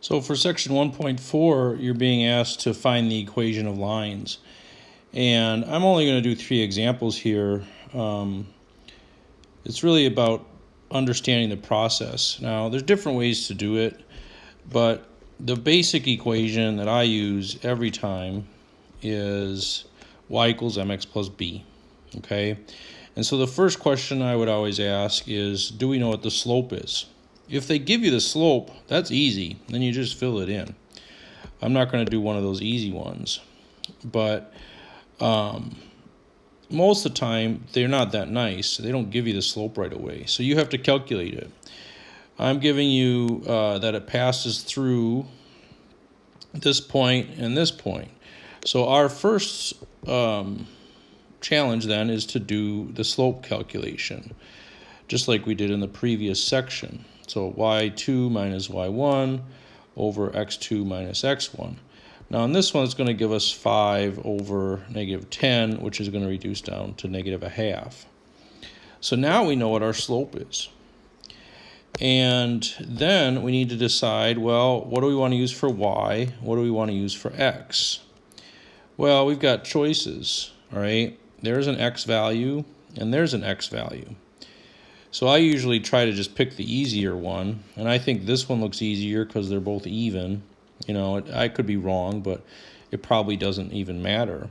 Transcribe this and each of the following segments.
So for section 1.4, you're being asked to find the equation of lines. And I'm only going to do 3 examples here. It's really about understanding the process. Now, there's different ways to do it, but the basic equation that I use every time is y equals mx plus b, okay? And so the first question I would always ask is, do we know what the slope is? If they give you the slope, that's easy. Then you just fill it in. I'm not going to do one of those easy ones. But most of the time, they're not that nice. They don't give you the slope right away. So you have to calculate it. I'm giving you that it passes through this point and this point. So our first challenge then is to do the slope calculation, just like we did in the previous section. So y2 minus y1 over x2 minus x1. Now in this one, it's going to give us 5 over negative 10, which is going to reduce down to negative a half. So now we know what our slope is. And then we need to decide, well, what do we want to use for y? What do we want to use for x? Well, we've got choices, all right? There's an x value, and there's an x value. So I usually try to just pick the easier one, and I think this one looks easier because they're both even. You know, I could be wrong, but it probably doesn't even matter.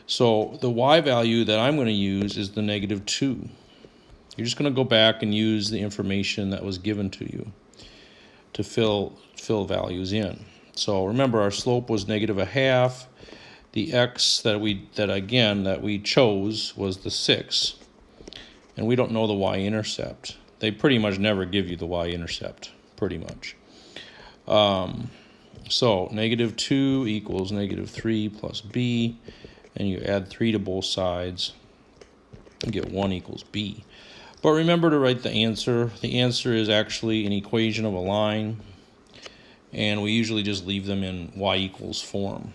So the y value that I'm going to use is the negative 2. You're just going to go back and use the information that was given to you to fill values in. So remember, our slope was negative a half. The x that we chose was the 6. And we don't know the y-intercept. They pretty much never give you the y-intercept, pretty much. So negative 2 equals negative 3 plus b, and you add 3 to both sides and get 1 equals b. But remember to write the answer. The answer is actually an equation of a line, and we usually just leave them in y equals form.